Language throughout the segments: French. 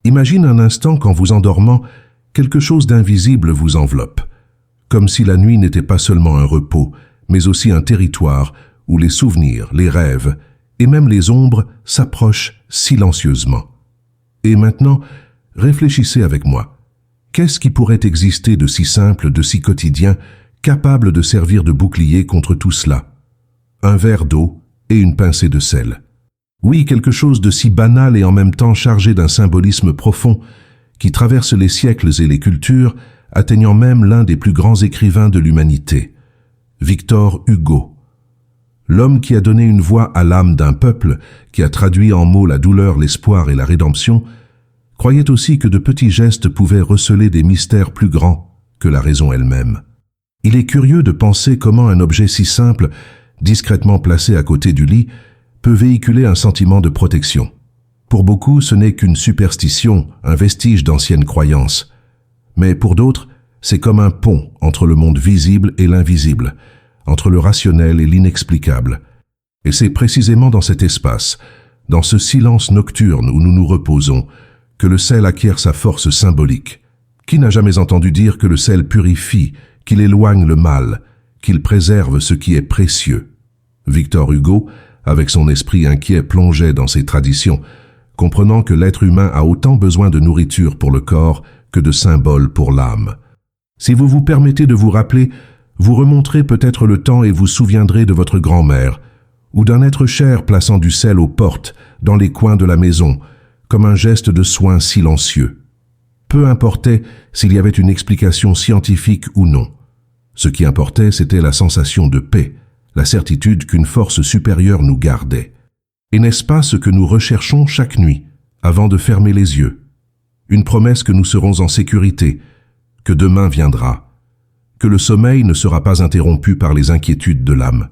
Imagine un instant qu'en vous endormant, quelque chose d'invisible vous enveloppe, comme si la nuit n'était pas seulement un repos, mais aussi un territoire où les souvenirs, les rêves et même les ombres s'approchent silencieusement. Et maintenant, réfléchissez avec moi. Qu'est-ce qui pourrait exister de si simple, de si quotidien, capable de servir de bouclier contre tout cela? Un verre d'eau et une pincée de sel. Oui, quelque chose de si banal et en même temps chargé d'un symbolisme profond qui traverse les siècles et les cultures, atteignant même l'un des plus grands écrivains de l'humanité, Victor Hugo. L'homme qui a donné une voix à l'âme d'un peuple, qui a traduit en mots la douleur, l'espoir et la rédemption, croyait aussi que de petits gestes pouvaient receler des mystères plus grands que la raison elle-même. Il est curieux de penser comment un objet si simple, discrètement placé à côté du lit, peut véhiculer un sentiment de protection. Pour beaucoup, ce n'est qu'une superstition, un vestige d'anciennes croyances. Mais pour d'autres, c'est comme un pont entre le monde visible et l'invisible, entre le rationnel et l'inexplicable. Et c'est précisément dans cet espace, dans ce silence nocturne où nous nous reposons, que le sel acquiert sa force symbolique. Qui n'a jamais entendu dire que le sel purifie, qu'il éloigne le mal, qu'il préserve ce qui est précieux? Victor Hugo, avec son esprit inquiet, plongeait dans ces traditions, comprenant que l'être humain a autant besoin de nourriture pour le corps que de symboles pour l'âme. Si vous vous permettez de vous rappeler, vous remonterez peut-être le temps et vous souviendrez de votre grand-mère, ou d'un être cher plaçant du sel aux portes, dans les coins de la maison, comme un geste de soin silencieux. Peu importait s'il y avait une explication scientifique ou non. Ce qui importait, c'était la sensation de paix, la certitude qu'une force supérieure nous gardait. Et n'est-ce pas ce que nous recherchons chaque nuit, avant de fermer les yeux? Une promesse que nous serons en sécurité, que demain viendra, que le sommeil ne sera pas interrompu par les inquiétudes de l'âme.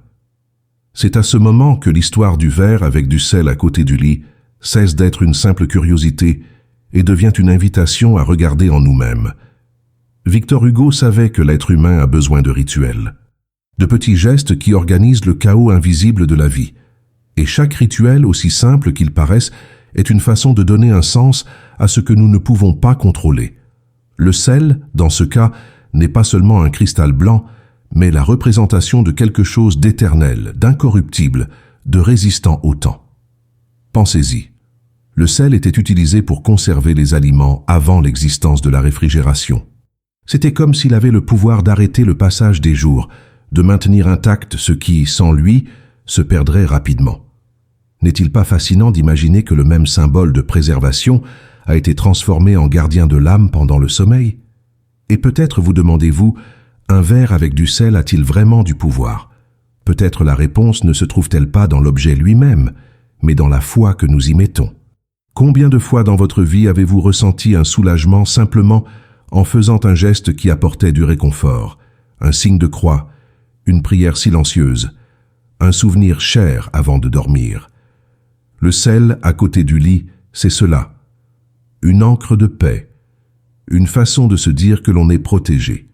C'est à ce moment que l'histoire du verre avec du sel à côté du lit cesse d'être une simple curiosité et devient une invitation à regarder en nous-mêmes. Victor Hugo savait que l'être humain a besoin de rituels, de petits gestes qui organisent le chaos invisible de la vie. Et chaque rituel, aussi simple qu'il paraisse, est une façon de donner un sens à ce que nous ne pouvons pas contrôler. Le sel, dans ce cas, n'est pas seulement un cristal blanc, mais la représentation de quelque chose d'éternel, d'incorruptible, de résistant au temps. Pensez-y. Le sel était utilisé pour conserver les aliments avant l'existence de la réfrigération. C'était comme s'il avait le pouvoir d'arrêter le passage des jours, de maintenir intact ce qui, sans lui, se perdrait rapidement. N'est-il pas fascinant d'imaginer que le même symbole de préservation a été transformé en gardien de l'âme pendant le sommeil? Et peut-être vous demandez-vous, un verre avec du sel a-t-il vraiment du pouvoir? Peut-être la réponse ne se trouve-t-elle pas dans l'objet lui-même, mais dans la foi que nous y mettons. Combien de fois dans votre vie avez-vous ressenti un soulagement simplement en faisant un geste qui apportait du réconfort, un signe de croix, une prière silencieuse, un souvenir cher avant de dormir? Le sel à côté du lit, c'est cela. Une encre de paix, une façon de se dire que l'on est protégé.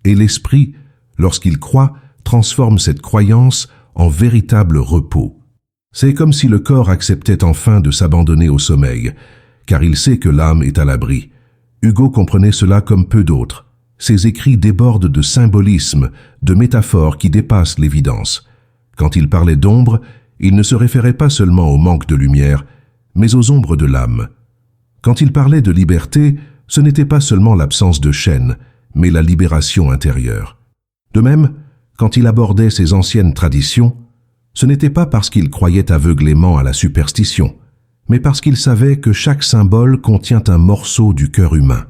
Et l'esprit, lorsqu'il croit, transforme cette croyance en véritable repos. C'est comme si le corps acceptait enfin de s'abandonner au sommeil, car il sait que l'âme est à l'abri. Hugo comprenait cela comme peu d'autres. Ses écrits débordent de symbolismes, de métaphores qui dépassent l'évidence. Quand il parlait d'ombre, il ne se référait pas seulement au manque de lumière, mais aux ombres de l'âme. Quand il parlait de liberté, ce n'était pas seulement l'absence de chaînes, mais la libération intérieure. De même, quand il abordait ses anciennes traditions, ce n'était pas parce qu'il croyait aveuglément à la superstition, mais parce qu'il savait que chaque symbole contient un morceau du cœur humain.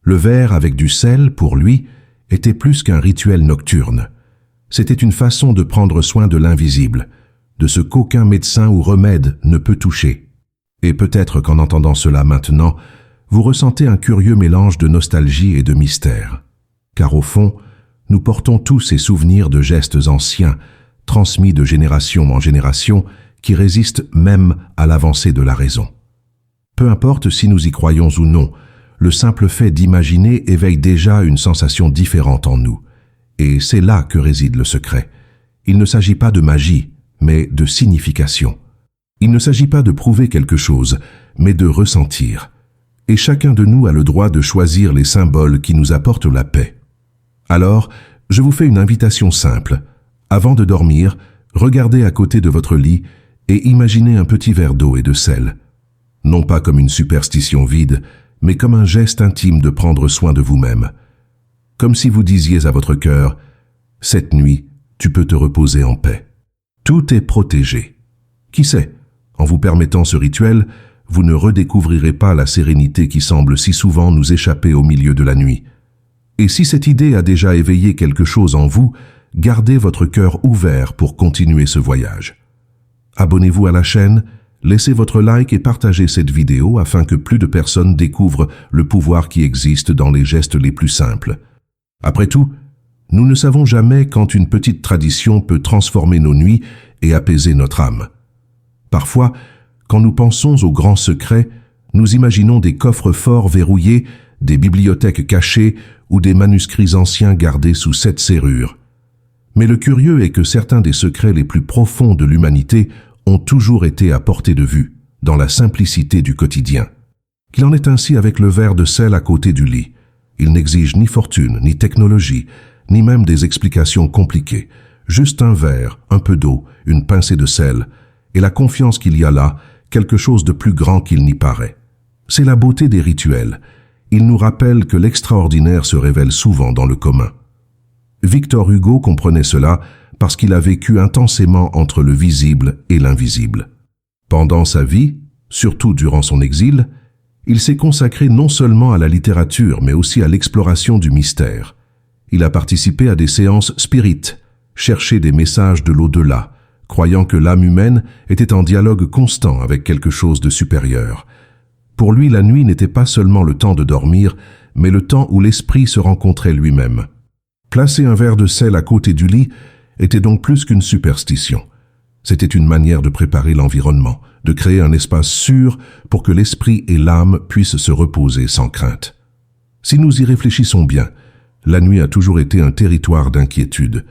Le verre avec du sel, pour lui, était plus qu'un rituel nocturne. C'était une façon de prendre soin de l'invisible, de ce qu'aucun médecin ou remède ne peut toucher. Et peut-être qu'en entendant cela maintenant, vous ressentez un curieux mélange de nostalgie et de mystère. Car au fond, nous portons tous ces souvenirs de gestes anciens, transmis de génération en génération, qui résistent même à l'avancée de la raison. Peu importe si nous y croyons ou non, le simple fait d'imaginer éveille déjà une sensation différente en nous. Et c'est là que réside le secret. Il ne s'agit pas de magie, mais de signification. Il ne s'agit pas de prouver quelque chose, mais de ressentir. et chacun de nous a le droit de choisir les symboles qui nous apportent la paix. Alors, je vous fais une invitation simple. Avant de dormir, regardez à côté de votre lit et imaginez un petit verre d'eau et de sel. Non pas comme une superstition vide, mais comme un geste intime de prendre soin de vous-même. Comme si vous disiez à votre cœur, « Cette nuit, tu peux te reposer en paix. » Tout est protégé. Qui sait, en vous permettant ce rituel, vous ne redécouvrirez pas la sérénité qui semble si souvent nous échapper au milieu de la nuit. Et si cette idée a déjà éveillé quelque chose en vous, gardez votre cœur ouvert pour continuer ce voyage. Abonnez-vous à la chaîne, laissez votre like et partagez cette vidéo afin que plus de personnes découvrent le pouvoir qui existe dans les gestes les plus simples. Après tout, nous ne savons jamais quand une petite tradition peut transformer nos nuits et apaiser notre âme. Parfois, quand nous pensons aux grands secrets, nous imaginons des coffres forts verrouillés, des bibliothèques cachées ou des manuscrits anciens gardés sous 7 serrures. Mais le curieux est que certains des secrets les plus profonds de l'humanité ont toujours été à portée de vue, dans la simplicité du quotidien. Qu'il en est ainsi avec le verre de sel à côté du lit. Il n'exige ni fortune, ni technologie, ni même des explications compliquées. Juste un verre, un peu d'eau, une pincée de sel, et la confiance qu'il y a là, quelque chose de plus grand qu'il n'y paraît. C'est la beauté des rituels. Ils nous rappellent que l'extraordinaire se révèle souvent dans le commun. Victor Hugo comprenait cela parce qu'il a vécu intensément entre le visible et l'invisible. Pendant sa vie, surtout durant son exil, il s'est consacré non seulement à la littérature mais aussi à l'exploration du mystère. Il a participé à des séances spirites, cherché des messages de l'au-delà, croyant que l'âme humaine était en dialogue constant avec quelque chose de supérieur. Pour lui, la nuit n'était pas seulement le temps de dormir, mais le temps où l'esprit se rencontrait lui-même. Placer un verre de sel à côté du lit était donc plus qu'une superstition. C'était une manière de préparer l'environnement, de créer un espace sûr pour que l'esprit et l'âme puissent se reposer sans crainte. Si nous y réfléchissons bien, la nuit a toujours été un territoire d'inquiétude.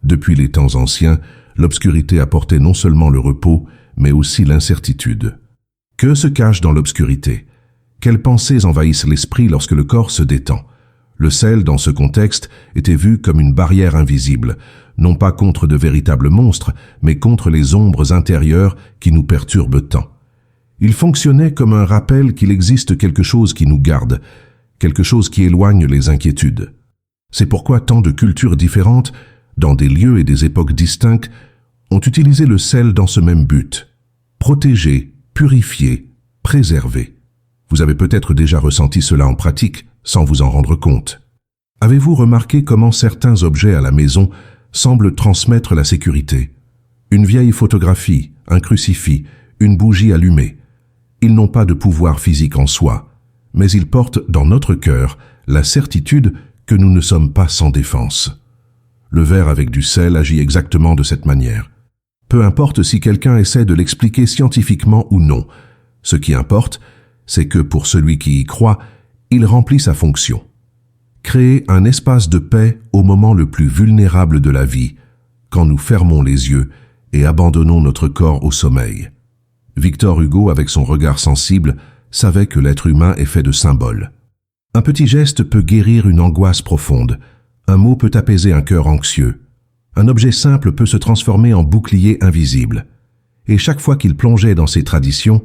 Depuis les temps anciens, l'obscurité apportait non seulement le repos, mais aussi l'incertitude. Que se cache dans l'obscurité? Quelles pensées envahissent l'esprit lorsque le corps se détend? Le sel, dans ce contexte, était vu comme une barrière invisible, non pas contre de véritables monstres, mais contre les ombres intérieures qui nous perturbent tant. Il fonctionnait comme un rappel qu'il existe quelque chose qui nous garde, quelque chose qui éloigne les inquiétudes. C'est pourquoi tant de cultures différentes, dans des lieux et des époques distinctes, ont utilisé le sel dans ce même but. Protéger, purifier, préserver. Vous avez peut-être déjà ressenti cela en pratique, sans vous en rendre compte. Avez-vous remarqué comment certains objets à la maison semblent transmettre la sécurité? Une vieille photographie, un crucifix, une bougie allumée. Ils n'ont pas de pouvoir physique en soi, mais ils portent dans notre cœur la certitude que nous ne sommes pas sans défense. Le verre avec du sel agit exactement de cette manière. Peu importe si quelqu'un essaie de l'expliquer scientifiquement ou non, ce qui importe, c'est que pour celui qui y croit, il remplit sa fonction. Créer un espace de paix au moment le plus vulnérable de la vie, quand nous fermons les yeux et abandonnons notre corps au sommeil. Victor Hugo, avec son regard sensible, savait que l'être humain est fait de symboles. Un petit geste peut guérir une angoisse profonde, un mot peut apaiser un cœur anxieux, un objet simple peut se transformer en bouclier invisible. Et chaque fois qu'il plongeait dans ces traditions,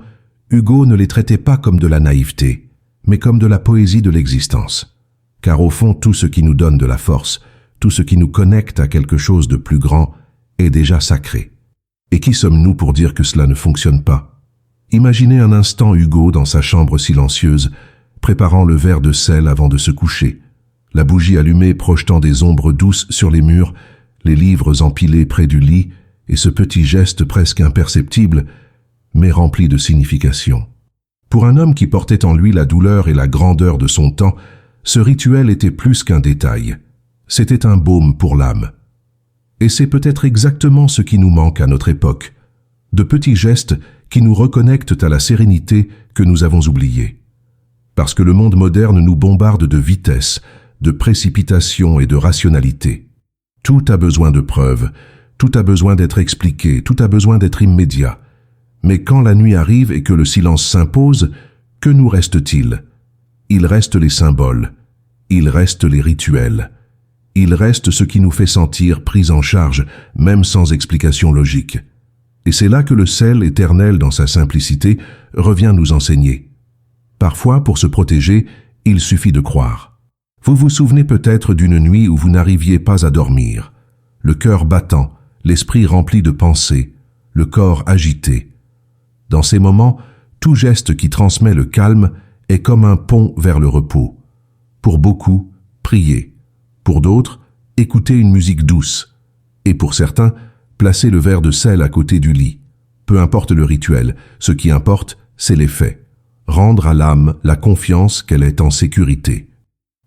Hugo ne les traitait pas comme de la naïveté, mais comme de la poésie de l'existence. Car au fond, tout ce qui nous donne de la force, tout ce qui nous connecte à quelque chose de plus grand, est déjà sacré. Et qui sommes-nous pour dire que cela ne fonctionne pas? Imaginez un instant Hugo dans sa chambre silencieuse, préparant le verre de sel avant de se coucher, la bougie allumée projetant des ombres douces sur les murs, les livres empilés près du lit, et ce petit geste presque imperceptible, mais rempli de signification. Pour un homme qui portait en lui la douleur et la grandeur de son temps, ce rituel était plus qu'un détail. C'était un baume pour l'âme. Et c'est peut-être exactement ce qui nous manque à notre époque, de petits gestes qui nous reconnectent à la sérénité que nous avons oubliée. Parce que le monde moderne nous bombarde de vitesse, de précipitation et de rationalité. Tout a besoin de preuves, tout a besoin d'être expliqué, tout a besoin d'être immédiat. Mais quand la nuit arrive et que le silence s'impose, que nous reste-t-il? il reste les symboles, il reste les rituels, il reste ce qui nous fait sentir pris en charge, même sans explication logique. Et c'est là que le sel éternel dans sa simplicité revient nous enseigner. Parfois, pour se protéger, il suffit de croire. Vous vous souvenez peut-être d'une nuit où vous n'arriviez pas à dormir, le cœur battant, l'esprit rempli de pensées, le corps agité. Dans ces moments, tout geste qui transmet le calme est comme un pont vers le repos. Pour beaucoup, prier. Pour d'autres, écouter une musique douce. Et pour certains, placer le verre de sel à côté du lit. Peu importe le rituel, ce qui importe, c'est l'effet. Rendre à l'âme la confiance qu'elle est en sécurité.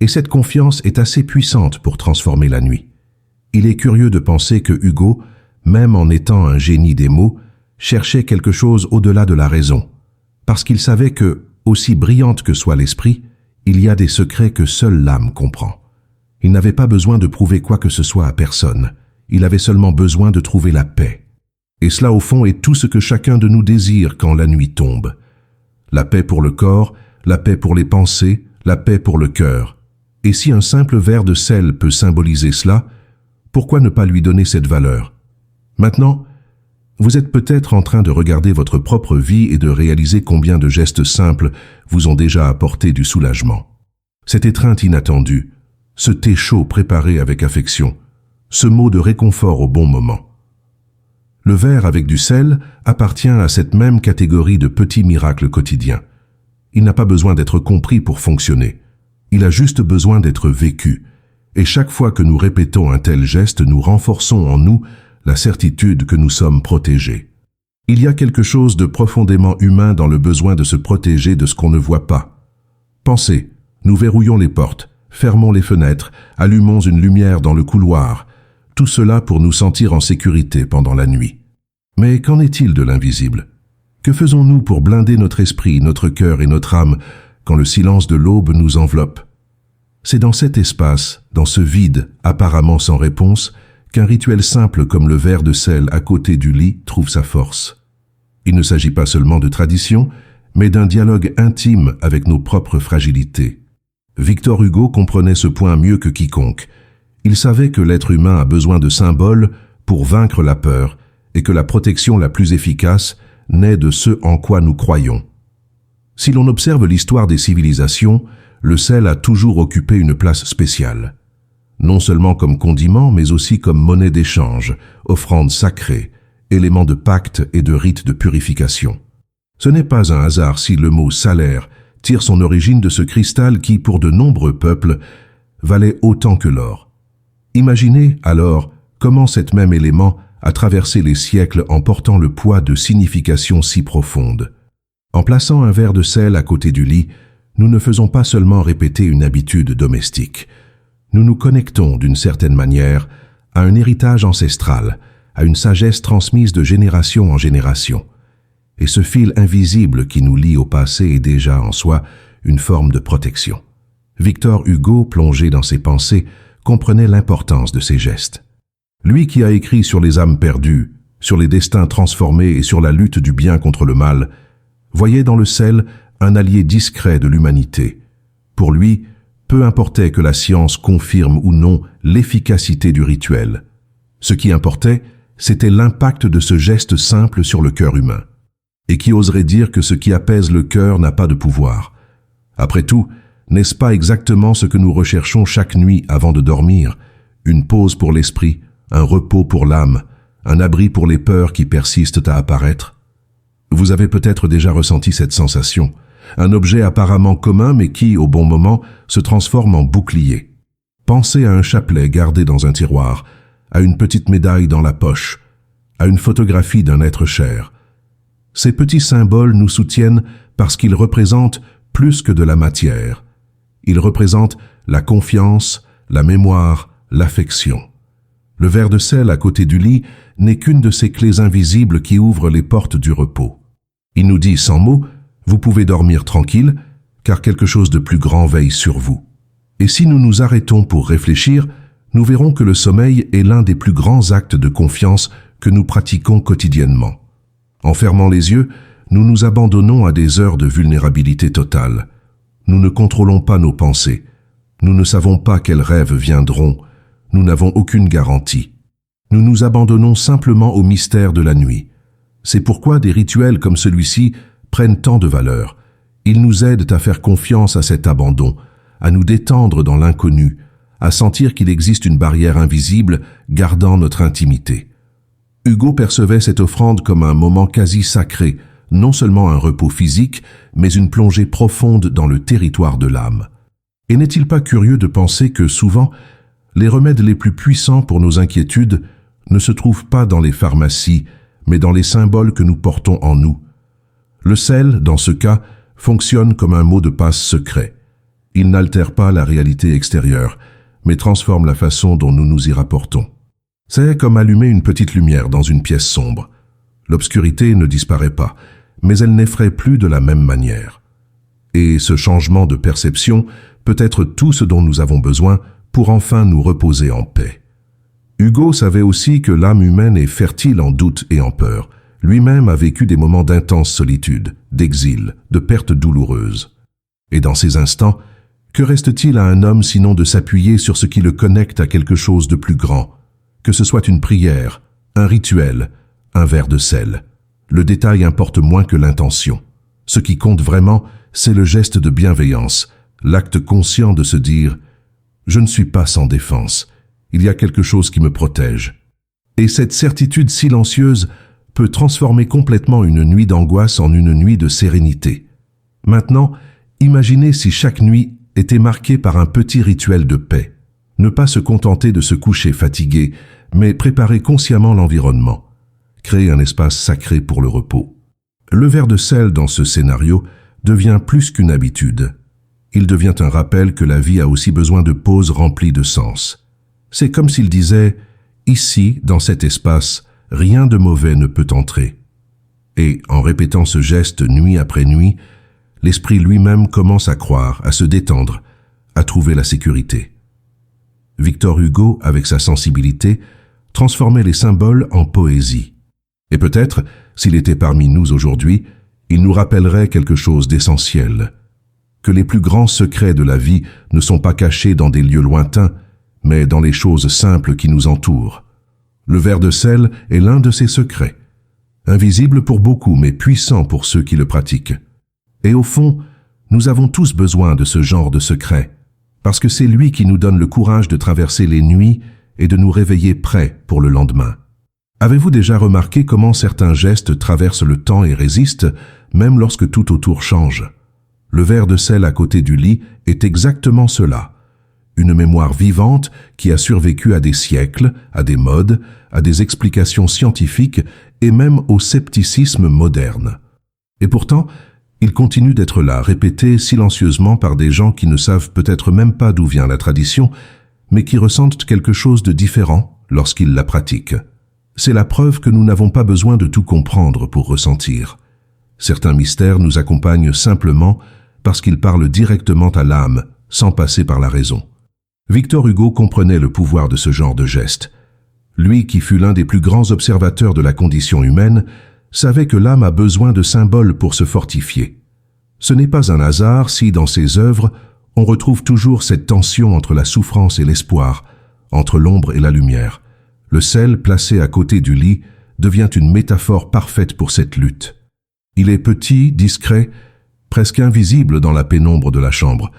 Et cette confiance est assez puissante pour transformer la nuit. Il est curieux de penser que Hugo, même en étant un génie des mots, cherchait quelque chose au-delà de la raison. Parce qu'il savait que, aussi brillante que soit l'esprit, il y a des secrets que seule l'âme comprend. Il n'avait pas besoin de prouver quoi que ce soit à personne. Il avait seulement besoin de trouver la paix. Et cela, au fond, est tout ce que chacun de nous désire quand la nuit tombe. La paix pour le corps, la paix pour les pensées, la paix pour le cœur. Et si un simple verre de sel peut symboliser cela, pourquoi ne pas lui donner cette valeur? Maintenant, vous êtes peut-être en train de regarder votre propre vie et de réaliser combien de gestes simples vous ont déjà apporté du soulagement. Cette étreinte inattendue, ce thé chaud préparé avec affection, ce mot de réconfort au bon moment. Le verre avec du sel appartient à cette même catégorie de petits miracles quotidiens. Il n'a pas besoin d'être compris pour fonctionner. Il a juste besoin d'être vécu. Et chaque fois que nous répétons un tel geste, nous renforçons en nous la certitude que nous sommes protégés. Il y a quelque chose de profondément humain dans le besoin de se protéger de ce qu'on ne voit pas. Pensez, nous verrouillons les portes, fermons les fenêtres, allumons une lumière dans le couloir, tout cela pour nous sentir en sécurité pendant la nuit. Mais qu'en est-il de l'invisible? Que faisons-nous pour blinder notre esprit, notre cœur et notre âme quand le silence de l'aube nous enveloppe? C'est dans cet espace, dans ce vide apparemment sans réponse, qu'un rituel simple comme le verre de sel à côté du lit trouve sa force. Il ne s'agit pas seulement de tradition, mais d'un dialogue intime avec nos propres fragilités. Victor Hugo comprenait ce point mieux que quiconque. Il savait que l'être humain a besoin de symboles pour vaincre la peur et que la protection la plus efficace naît de ce en quoi nous croyons. Si l'on observe l'histoire des civilisations, le sel a toujours occupé une place spéciale. Non seulement comme condiment, mais aussi comme monnaie d'échange, offrande sacrée, élément de pacte et de rite de purification. Ce n'est pas un hasard si le mot salaire tire son origine de ce cristal qui, pour de nombreux peuples, valait autant que l'or. Imaginez alors comment cet même élément a traversé les siècles en portant le poids de significations si profondes. En plaçant un verre de sel à côté du lit, nous ne faisons pas seulement répéter une habitude domestique. Nous nous connectons d'une certaine manière à un héritage ancestral, à une sagesse transmise de génération en génération. Et ce fil invisible qui nous lie au passé est déjà en soi une forme de protection. Victor Hugo, plongé dans ses pensées, comprenait l'importance de ces gestes. Lui qui a écrit sur les âmes perdues, sur les destins transformés et sur la lutte du bien contre le mal, voyait dans le sel un allié discret de l'humanité. Pour lui, peu importait que la science confirme ou non l'efficacité du rituel. Ce qui importait, c'était l'impact de ce geste simple sur le cœur humain. Et qui oserait dire que ce qui apaise le cœur n'a pas de pouvoir? Après tout, n'est-ce pas exactement ce que nous recherchons chaque nuit avant de dormir? Une pause pour l'esprit, un repos pour l'âme, un abri pour les peurs qui persistent à apparaître? Vous avez peut-être déjà ressenti cette sensation, un objet apparemment commun mais qui, au bon moment, se transforme en bouclier. Pensez à un chapelet gardé dans un tiroir, à une petite médaille dans la poche, à une photographie d'un être cher. Ces petits symboles nous soutiennent parce qu'ils représentent plus que de la matière. Ils représentent la confiance, la mémoire, l'affection. Le verre de sel à côté du lit n'est qu'une de ces clés invisibles qui ouvrent les portes du repos. Il nous dit sans mots, vous pouvez dormir tranquille, car quelque chose de plus grand veille sur vous. Et si nous nous arrêtons pour réfléchir, nous verrons que le sommeil est l'un des plus grands actes de confiance que nous pratiquons quotidiennement. En fermant les yeux, nous nous abandonnons à des heures de vulnérabilité totale. Nous ne contrôlons pas nos pensées. Nous ne savons pas quels rêves viendront. Nous n'avons aucune garantie. Nous nous abandonnons simplement au mystère de la nuit. C'est pourquoi des rituels comme celui-ci prennent tant de valeur. Ils nous aident à faire confiance à cet abandon, à nous détendre dans l'inconnu, à sentir qu'il existe une barrière invisible gardant notre intimité. Hugo percevait cette offrande comme un moment quasi sacré, non seulement un repos physique, mais une plongée profonde dans le territoire de l'âme. Et n'est-il pas curieux de penser que souvent, les remèdes les plus puissants pour nos inquiétudes ne se trouvent pas dans les pharmacies, mais dans les symboles que nous portons en nous. Le sel, dans ce cas, fonctionne comme un mot de passe secret. Il n'altère pas la réalité extérieure, mais transforme la façon dont nous nous y rapportons. C'est comme allumer une petite lumière dans une pièce sombre. L'obscurité ne disparaît pas, mais elle n'effraie plus de la même manière. Et ce changement de perception peut être tout ce dont nous avons besoin pour enfin nous reposer en paix. Hugo savait aussi que l'âme humaine est fertile en doutes et en peur. Lui-même a vécu des moments d'intense solitude, d'exil, de pertes douloureuses. Et dans ces instants, que reste-t-il à un homme sinon de s'appuyer sur ce qui le connecte à quelque chose de plus grand, que ce soit une prière, un rituel, un verre de sel. Le détail importe moins que l'intention. Ce qui compte vraiment, c'est le geste de bienveillance, l'acte conscient de se dire « Je ne suis pas sans défense, il y a quelque chose qui me protège ». Et cette certitude silencieuse peut transformer complètement une nuit d'angoisse en une nuit de sérénité. Maintenant, imaginez si chaque nuit était marquée par un petit rituel de paix. Ne pas se contenter de se coucher fatigué, mais préparer consciemment l'environnement. Créer un espace sacré pour le repos. Le verre de sel dans ce scénario devient plus qu'une habitude. Il devient un rappel que la vie a aussi besoin de pauses remplies de sens. C'est comme s'il disait « Ici, dans cet espace, rien de mauvais ne peut entrer ». Et en répétant ce geste nuit après nuit, l'esprit lui-même commence à croire, à se détendre, à trouver la sécurité. Victor Hugo, avec sa sensibilité, transformait les symboles en poésie. Et peut-être, s'il était parmi nous aujourd'hui, il nous rappellerait quelque chose d'essentiel, que les plus grands secrets de la vie ne sont pas cachés dans des lieux lointains, mais dans les choses simples qui nous entourent. Le verre de sel est l'un de ces secrets, invisible pour beaucoup mais puissant pour ceux qui le pratiquent. Et au fond, nous avons tous besoin de ce genre de secret, parce que c'est lui qui nous donne le courage de traverser les nuits et de nous réveiller prêts pour le lendemain. Avez-vous déjà remarqué comment certains gestes traversent le temps et résistent, même lorsque tout autour change? Le verre de sel à côté du lit est exactement cela. Une mémoire vivante qui a survécu à des siècles, à des modes, à des explications scientifiques et même au scepticisme moderne. Et pourtant, il continue d'être là, répété silencieusement par des gens qui ne savent peut-être même pas d'où vient la tradition, mais qui ressentent quelque chose de différent lorsqu'ils la pratiquent. C'est la preuve que nous n'avons pas besoin de tout comprendre pour ressentir. Certains mystères nous accompagnent simplement parce qu'ils parlent directement à l'âme, sans passer par la raison. Victor Hugo comprenait le pouvoir de ce genre de geste. Lui qui fut l'un des plus grands observateurs de la condition humaine, savait que l'âme a besoin de symboles pour se fortifier. Ce n'est pas un hasard si, dans ses œuvres, on retrouve toujours cette tension entre la souffrance et l'espoir, entre l'ombre et la lumière. Le sel, placé à côté du lit, devient une métaphore parfaite pour cette lutte. Il est petit, discret, presque invisible dans la pénombre de la chambre,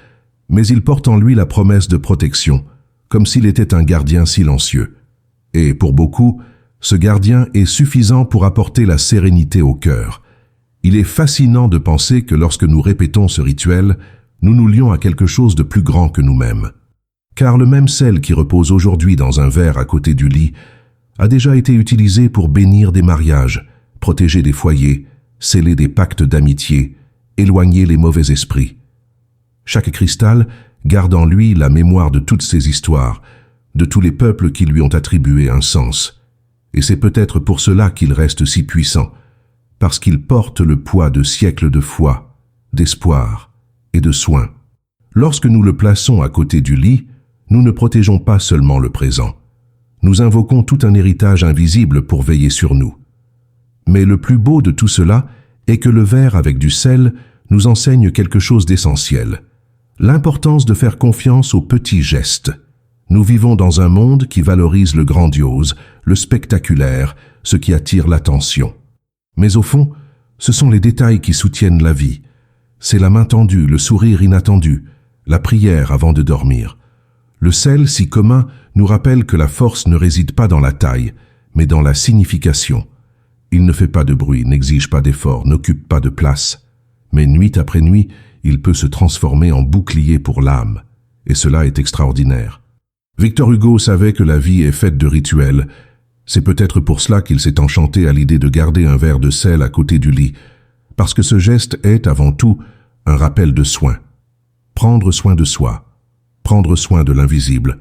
mais il porte en lui la promesse de protection, comme s'il était un gardien silencieux. Et pour beaucoup, ce gardien est suffisant pour apporter la sérénité au cœur. Il est fascinant de penser que lorsque nous répétons ce rituel, nous nous lions à quelque chose de plus grand que nous-mêmes. Car le même sel qui repose aujourd'hui dans un verre à côté du lit a déjà été utilisé pour bénir des mariages, protéger des foyers, sceller des pactes d'amitié, éloigner les mauvais esprits. Chaque cristal garde en lui la mémoire de toutes ces histoires, de tous les peuples qui lui ont attribué un sens. Et c'est peut-être pour cela qu'il reste si puissant, parce qu'il porte le poids de siècles de foi, d'espoir et de soin. Lorsque nous le plaçons à côté du lit, nous ne protégeons pas seulement le présent. Nous invoquons tout un héritage invisible pour veiller sur nous. Mais le plus beau de tout cela est que le verre avec du sel nous enseigne quelque chose d'essentiel. L'importance de faire confiance aux petits gestes. Nous vivons dans un monde qui valorise le grandiose, le spectaculaire, ce qui attire l'attention. Mais au fond, ce sont les détails qui soutiennent la vie. C'est la main tendue, le sourire inattendu, la prière avant de dormir. Le sel si commun nous rappelle que la force ne réside pas dans la taille, mais dans la signification. Il ne fait pas de bruit, n'exige pas d'effort, n'occupe pas de place. Mais nuit après nuit, il peut se transformer en bouclier pour l'âme. Et cela est extraordinaire. Victor Hugo savait que la vie est faite de rituels. C'est peut-être pour cela qu'il s'est enchanté à l'idée de garder un verre de sel à côté du lit, parce que ce geste est, avant tout, un rappel de soin. Prendre soin de soi, prendre soin de l'invisible,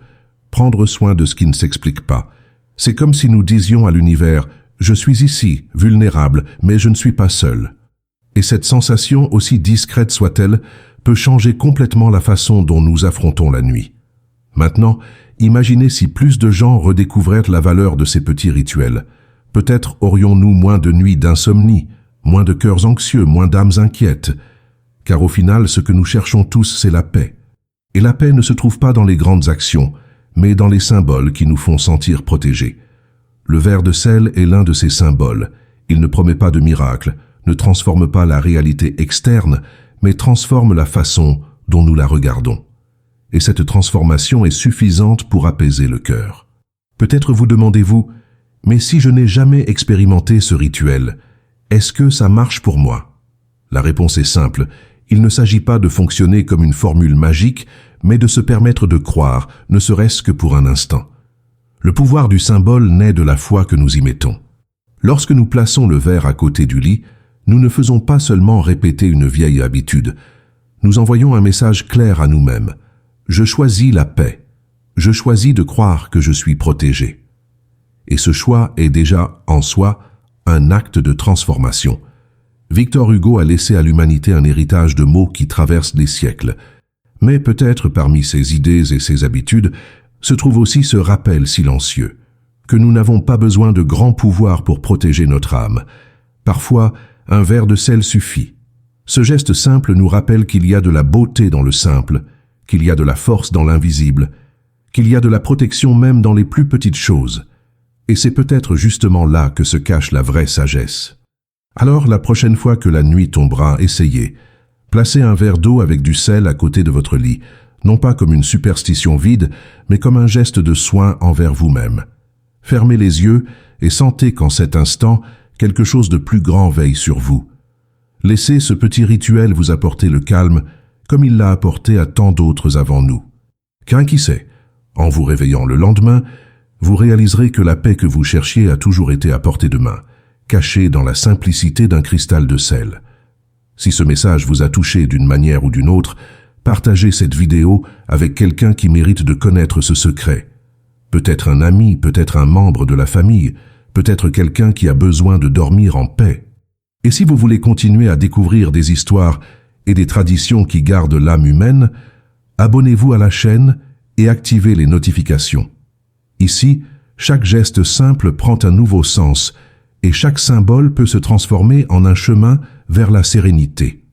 prendre soin de ce qui ne s'explique pas. C'est comme si nous disions à l'univers « Je suis ici, vulnérable, mais je ne suis pas seul ». Et cette sensation, aussi discrète soit-elle, peut changer complètement la façon dont nous affrontons la nuit. Maintenant, imaginez si plus de gens redécouvraient la valeur de ces petits rituels. Peut-être aurions-nous moins de nuits d'insomnie, moins de cœurs anxieux, moins d'âmes inquiètes. Car au final, ce que nous cherchons tous, c'est la paix. Et la paix ne se trouve pas dans les grandes actions, mais dans les symboles qui nous font sentir protégés. Le verre de sel est l'un de ces symboles. Il ne promet pas de miracle, ne transforme pas la réalité externe, mais transforme la façon dont nous la regardons. Et cette transformation est suffisante pour apaiser le cœur. Peut-être vous demandez-vous, mais si je n'ai jamais expérimenté ce rituel, est-ce que ça marche pour moi? La réponse est simple, il ne s'agit pas de fonctionner comme une formule magique, mais de se permettre de croire, ne serait-ce que pour un instant. Le pouvoir du symbole naît de la foi que nous y mettons. Lorsque nous plaçons le verre à côté du lit, nous ne faisons pas seulement répéter une vieille habitude, nous envoyons un message clair à nous-mêmes. Je choisis la paix. Je choisis de croire que je suis protégé. Et ce choix est déjà, en soi, un acte de transformation. Victor Hugo a laissé à l'humanité un héritage de mots qui traversent les siècles. Mais peut-être parmi ses idées et ses habitudes se trouve aussi ce rappel silencieux, que nous n'avons pas besoin de grands pouvoirs pour protéger notre âme. Parfois, un verre de sel suffit. Ce geste simple nous rappelle qu'il y a de la beauté dans le simple, qu'il y a de la force dans l'invisible, qu'il y a de la protection même dans les plus petites choses. Et c'est peut-être justement là que se cache la vraie sagesse. Alors, la prochaine fois que la nuit tombera, essayez. Placez un verre d'eau avec du sel à côté de votre lit, non pas comme une superstition vide, mais comme un geste de soin envers vous-même. Fermez les yeux et sentez qu'en cet instant, quelque chose de plus grand veille sur vous. Laissez ce petit rituel vous apporter le calme, comme il l'a apporté à tant d'autres avant nous. Car qui sait, en vous réveillant le lendemain, vous réaliserez que la paix que vous cherchiez a toujours été à portée de main, cachée dans la simplicité d'un cristal de sel. Si ce message vous a touché d'une manière ou d'une autre, partagez cette vidéo avec quelqu'un qui mérite de connaître ce secret. Peut-être un ami, peut-être un membre de la famille, peut-être quelqu'un qui a besoin de dormir en paix. Et si vous voulez continuer à découvrir des histoires et des traditions qui gardent l'âme humaine, abonnez-vous à la chaîne et activez les notifications. Ici, chaque geste simple prend un nouveau sens et chaque symbole peut se transformer en un chemin vers la sérénité.